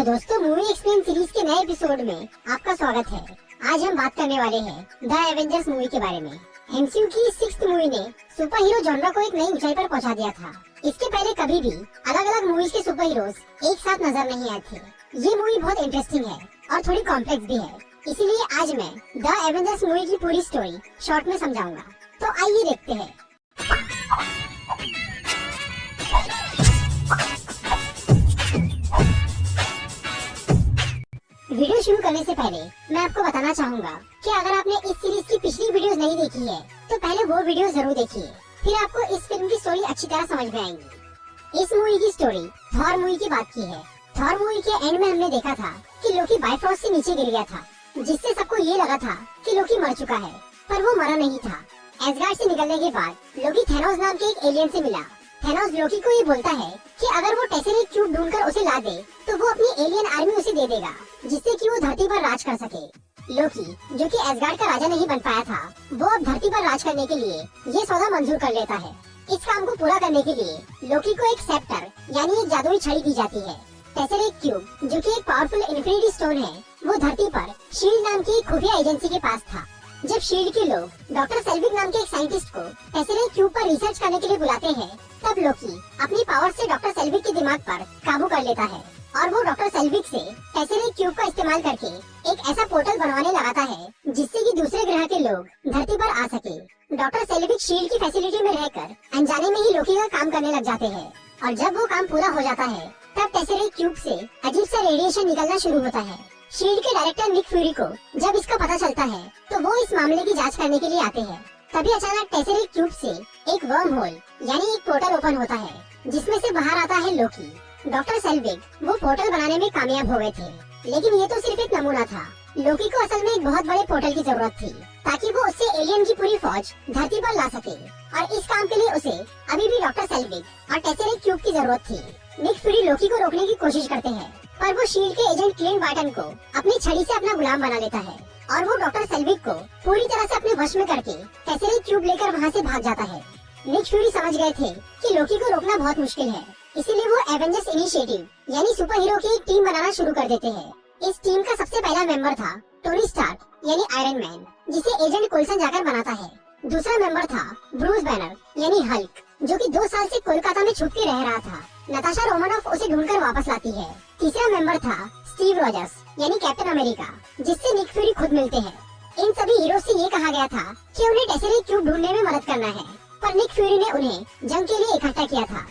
दोस्तों, movie explain series के नए एपिसोड में आपका स्वागत है। आज हम बात करने वाले हैं द एवेंजर्स मूवी के बारे में। एमसीयू की 6th मूवी ने सुपर हीरो जॉनरा को एक नई ऊंचाई पर पहुंचा दिया था। इसके पहले कभी भी अलग अलग मूवीज के सुपर हीरोज एक साथ नजर नहीं आए थे। ये मूवी बहुत इंटरेस्टिंग है और थोड़ी कॉम्प्लेक्स भी है, इसीलिए आज मैं द एवेंजर्स मूवी की पूरी स्टोरी शॉर्ट में समझाऊंगा। तो आइए देखते हैं। वीडियो शुरू करने से पहले मैं आपको बताना चाहूंगा कि अगर आपने इस सीरीज की पिछली वीडियोस नहीं देखी है तो पहले वो वीडियो जरूर देखिए, फिर आपको इस फिल्म की स्टोरी अच्छी तरह समझ में आएंगी। इस मूवी की स्टोरी थॉर मूवी की बात की है। थॉर मूवी के एंड में हमने देखा था कि लोकी बाइफरोस्ट से नीचे गिर गया था, जिससे सबको ये लगा था कि लोकी मर चुका है, पर वो मरा नहीं था। एसगार्ड से निकलने के बाद लोकी थेनोस नाम के एक एलियन से मिला। थेनोस लोकी को ये बोलता है कि अगर वो टेसेरेक्ट क्यूब ढूंढकर उसे ला दे तो वो अपनी एलियन आर्मी उसे दे देगा, जिससे कि वो धरती पर राज कर सके। लोकी, जो कि एसगार्ड का राजा नहीं बन पाया था, वो अब धरती पर राज करने के लिए ये सौदा मंजूर कर लेता है। इस काम को पूरा करने के लिए लोकी को एक सेप्टर यानी एक जादुई छड़ी दी जाती है। टेसेरेक्ट क्यूब, जो कि एक पावरफुल इन्फिनिटी स्टोन है, वो धरती पर शील्ड नाम की एक खुफिया एजेंसी के पास था। जब शील्ड के लोग डॉक्टर सेल्विक नाम के एक साइंटिस्ट को टेसेरेक्ट क्यूब पर रिसर्च करने के लिए बुलाते हैं, तब लोकी अपनी पावर से डॉक्टर सेल्विक के दिमाग पर काबू कर लेता है और वो डॉक्टर सेल्विक से टेसेरेक्ट क्यूब का इस्तेमाल करके एक ऐसा पोर्टल बनवाने लगाता है जिससे कि दूसरे ग्रह के लोग धरती पर आ सके। डॉक्टर सेल्विक शील्ड की फैसिलिटी में रहकर अनजाने में ही लोकी का काम करने लग जाते हैं, और जब वो काम पूरा हो जाता है तब टेसेरेक्ट क्यूब से अजीब सा रेडिएशन निकलना शुरू होता है। शील्ड के डायरेक्टर निक फ्यूरी को जब इसका पता चलता है तो वो इस मामले की जांच करने के लिए आते हैं। तभी अचानक टेसेरेक्ट क्यूब से एक वर्म होल यानी एक पोर्टल ओपन होता है, जिसमें से बाहर आता है लोकी। डॉक्टर सेल्विक वो पोर्टल बनाने में कामयाब हो गए थे, लेकिन ये तो सिर्फ एक नमूना था। लोकी को असल में एक बहुत बड़े पोर्टल की जरूरत थी ताकि वो उससे एलियन की पूरी फौज धरती पर ला सके, और इस काम के लिए उसे अभी भी डॉक्टर सेल्विक और टेसेरेक्ट क्यूब की जरूरत थी। निक फ्यूरी लोकी को रोकने की कोशिश करते हैं, पर वो शील्ड के एजेंट क्लिंट बार्टन को अपनी छड़ी से अपना गुलाम बना लेता है और वो डॉक्टर सेल्विक को पूरी तरह से अपने वश में करके टेसेरेक्ट क्यूब लेकर वहाँ से भाग जाता है। निक फ्यूरी समझ गए थे कि लोकी को रोकना बहुत मुश्किल है, इसीलिए वो एवेंजर्स इनिशिएटिव यानी सुपर हीरो की एक टीम बनाना शुरू कर देते हैं। इस टीम का सबसे पहला मेंबर था टोनी स्टार्क यानी आयरन मैन, जिसे एजेंट कोल्सन जाकर बनाता है। दूसरा मेंबर था ब्रूस बैनर यानी हल्क, जो कि 2 साल से कोलकाता में छुप के रह रहा था। नताशा रोमानोफ उसे ढूंढकर वापस लाती है। तीसरा मेंबर था स्टीव रॉजर्स यानी कैप्टन अमेरिका, जिससे निक फ्यूरी खुद मिलते हैं। इन सभी हीरो से ये कहा गया था कि उन्हें टेसेरेक्ट क्यूब ढूंढने में मदद करना है, पर निक फ्यूरी ने उन्हें जंग के लिए इकट्ठा किया था।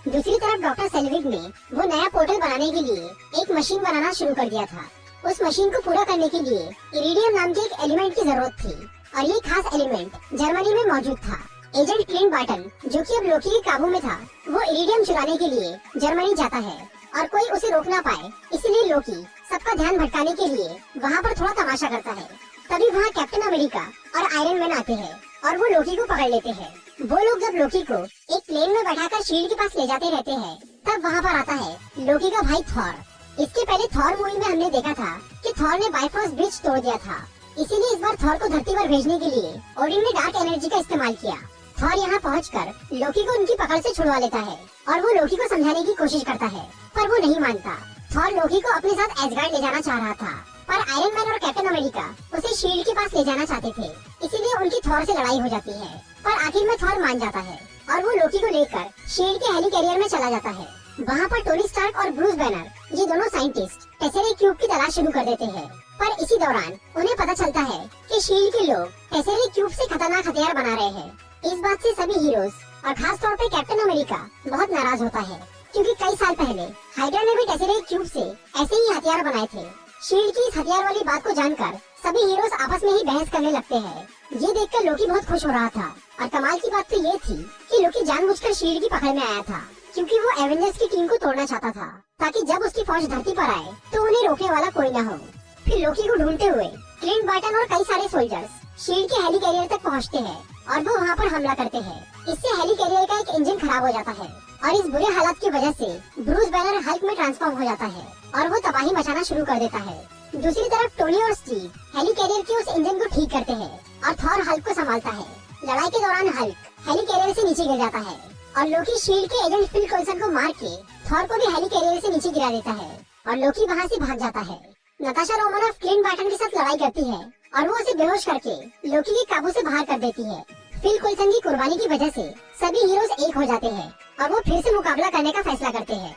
दूसरी तरफ डॉक्टर सेल्विक ने वो नया पोर्टल बनाने के लिए एक मशीन बनाना शुरू कर दिया था। उस मशीन को पूरा करने के लिए इरिडियम नाम के एक एलिमेंट की जरूरत थी, और ये खास एलिमेंट जर्मनी में मौजूद था। एजेंट क्लिंट बार्टन, जो कि अब लोकी के काबू में था, वो इरिडियम चुराने के लिए जर्मनी जाता है और कोई उसे रोक ना पाए, इसलिए लोकी सबका ध्यान भटकाने के लिए वहाँ पर थोड़ा तमाशा करता है। तभी वहाँ कैप्टन अमेरिका और आयरन मैन आते हैं और वो लोकी को पकड़ लेते हैं। वो लोग जब लोकी को एक प्लेन में बैठाकर शील्ड के पास ले जाते रहते हैं, तब वहाँ पर आता है लोकी का भाई थॉर। इसके पहले थॉर मूवी में हमने देखा था कि थॉर ने बाइफरोस्ट ब्रिज तोड़ दिया था, इसीलिए इस बार थॉर को धरती पर भेजने के लिए ओडिन ने डार्क एनर्जी का इस्तेमाल किया। थॉर यहाँ पहुंचकर लोकी को उनकी पकड़ से छुड़वा लेता है और वो लोकी को समझाने की कोशिश करता है, पर वो नहीं मानता। थॉर लोकी को अपने साथ एसगार्ड ले जाना चाह रहा था, पर आयरन मैन और कैप्टन अमेरिका उसे शील्ड के पास ले जाना चाहते थे, इसीलिए उनकी थॉर से लड़ाई हो जाती है। पर आखिर में थॉर मान जाता है और वो लोकी को लेकर शील्ड के हेली कैरियर में चला जाता है। वहाँ पर टोनी स्टार्क और ब्रूस बैनर, ये दोनों साइंटिस्ट टेसेरेक्ट क्यूब की तलाश शुरू कर देते हैं, पर इसी दौरान उन्हें पता चलता है कि शील्ड के लोग टेसेरेक्ट क्यूब से खतरनाक हथियार बना रहे हैं। इस बात से सभी हीरोज और खास तौर पे कैप्टन अमेरिका बहुत नाराज होता है, क्योंकि कई साल पहले हाइड्रा ने भी टेसेरेक्ट क्यूब से ऐसे ही हथियार बनाए थे। शील्ड की इस हथियार वाली बात को जानकर सभी हीरोज आपस में ही बहस करने लगते हैं। ये देखकर लोकी बहुत खुश हो रहा था, और कमाल की बात तो ये थी कि लोकी जानबूझकर शील्ड की पकड़ में आया था, क्योंकि वो एवेंजर्स की टीम को तोड़ना चाहता था, ताकि जब उसकी फौज धरती पर आए तो उन्हें रोकने वाला कोई न हो। फिर लोकी को ढूंढते हुए क्लिंट बार्टन और कई सारे सोल्जर्स शील्ड के हेली कैरियर तक पहुंचते हैं और वो वहाँ पर हमला करते हैं। इससे हेली कैरियर का एक इंजन खराब हो जाता है, और इस बुरे हालात की वजह से ब्रूस बैनर हल्क में ट्रांसफॉर्म हो जाता है और वो तबाही मचाना शुरू कर देता है। दूसरी तरफ टोनी और स्टीव हेली कैरियर के उस इंजन को ठीक करते हैं और थॉर हल्क को संभालता है। लड़ाई के दौरान हल्क हेली कैरियर से नीचे गिर जाता है और लोकी शील्ड के एजेंट फिल कोल्सन को मार के थॉर को भी हेली कैरियर से नीचे गिरा देता है और लोकी वहाँ से भाग जाता है। नताशा रोमानोफ क्लिंट बार्टन के साथ लड़ाई करती है और वो उसे बेहोश करके लोकी के काबू से बाहर कर देती है। फिल कोल्सन की कुर्बानी की वजह से सभी हीरोज एक हो जाते हैं और वो फिर से मुकाबला करने का फैसला करते हैं।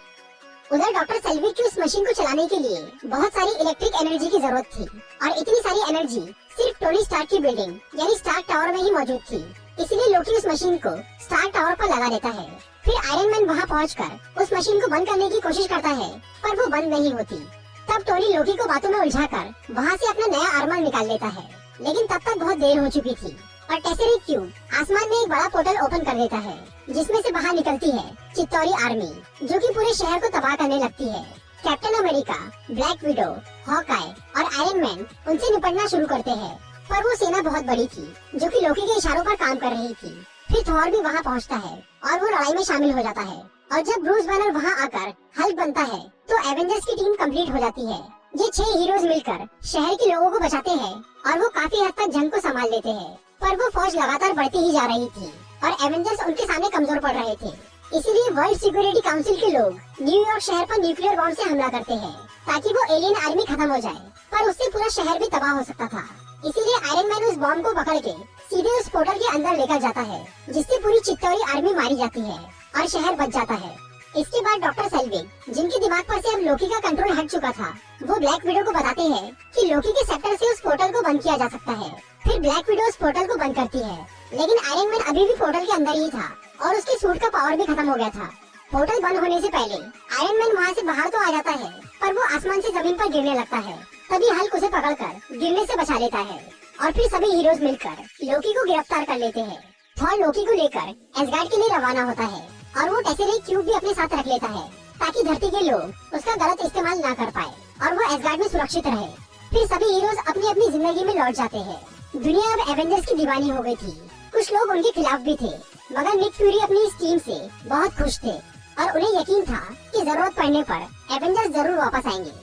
उधर डॉक्टर सेल्विक की उस मशीन को चलाने के लिए बहुत सारी इलेक्ट्रिक एनर्जी की जरूरत थी और इतनी सारी एनर्जी सिर्फ टोनी स्टार्क की बिल्डिंग यानी स्टार्क टावर में ही मौजूद थी। इसलिए लोकी उस मशीन को स्टार्क टावर पर लगा देता है। फिर आयरन मैन वहाँ पहुंचकर उस मशीन को बंद करने की कोशिश करता है पर वो बंद नहीं होती। तब टोनी लोकी को बातों में उलझाकर वहाँ से अपना नया आर्मर निकाल लेता है, लेकिन तब तक बहुत देर हो चुकी थी और टेसेरिक क्यूब आसमान में एक बड़ा पोर्टल ओपन कर देता है जिसमें से बाहर निकलती है चित्तौरी आर्मी, जो कि पूरे शहर को तबाह करने लगती है। Captain America, black window, Hawkeye और आयरन मैन उनसे निपटना शुरू करते हैं, पर वो सेना बहुत बड़ी थी जो कि लोकी के इशारों पर काम कर रही थी। फिर थॉर भी वहाँ पहुँचता है और वो लड़ाई में शामिल हो जाता है और जब ब्रूस बैनर वहाँ आकर हल्क बनता है तो एवेंजर्स की टीम कंप्लीट हो जाती है। ये 6 हीरोज मिलकर शहर के लोगों को बचाते हैं और वो काफी हद तक जंग को संभाल लेते हैं, पर वो फौज लगातार बढ़ती ही जा रही थी और एवेंजर्स उनके सामने कमजोर पड़ रहे थे। इसीलिए वर्ल्ड सिक्योरिटी काउंसिल के लोग न्यूयॉर्क शहर पर न्यूक्लियर बॉम्ब से हमला करते हैं ताकि वो एलियन आर्मी खत्म हो जाए, पर उससे पूरा शहर भी तबाह हो सकता था। इसीलिए आयरन मैन उस बॉम्ब को पकड़ के सीधे उस पोर्टल के अंदर लेकर जाता है, जिससे पूरी चित्तौरी आर्मी मारी जाती है और शहर बच जाता है। इसके बाद डॉक्टर सेल्विक, जिनके दिमाग पर से अब लोकी का कंट्रोल हट चुका था, वो ब्लैक विडो को बताते हैं कि लोकी के सेक्टर से उस पोर्टल को बंद किया जा सकता है। फिर ब्लैक विडो उस पोर्टल को बंद करती है, लेकिन आयरन मैन अभी भी पोर्टल के अंदर ही था और उसके सूट का पावर भी खत्म हो गया था। पोर्टल बंद होने से पहले आयरन मैन वहाँ से बाहर तो आ जाता है, पर वो आसमान से जमीन पर गिरने लगता है। तभी हल्क उसे पकड़कर गिरने से बचा लेता है और फिर सभी हीरोज मिलकर लोकी को गिरफ्तार कर लेते हैं। थॉर लोकी को लेकर एसगार्ड के लिए रवाना होता है और वो टेसेरिक क्यूब भी अपने साथ रख लेता है ताकि धरती के लोग उसका गलत इस्तेमाल ना कर पाए और वो एसगार्ड में सुरक्षित रहे। फिर सभी हीरोज अपनी अपनी जिंदगी में लौट जाते हैं। दुनिया अब एवेंजर्स की दीवानी हो गई थी। कुछ लोग उनके खिलाफ भी थे, मगर निक फ्यूरी अपनी इस टीम से बहुत खुश थे और उन्हें यकीन था कि जरूरत पड़ने पर एवेंजर्स जरूर वापस आएंगे।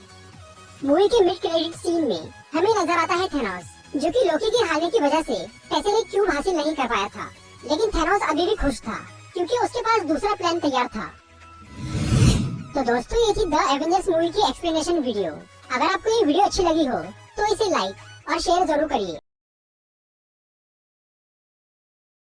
मूवी के मिड क्रेडिट सीन में हमें नजर आता है थैनोस, जो कि लोकी के हारने की वजह से टेसेरिक क्यूब हासिल नहीं कर पाया था, लेकिन थैनोस अभी भी खुश था क्योंकि उसके पास दूसरा प्लान तैयार था। तो दोस्तों, ये थी द एवेंजर्स मूवी की एक्सप्लेनेशन वीडियो। अगर आपको ये वीडियो अच्छी लगी हो तो इसे लाइक और शेयर जरूर करिए।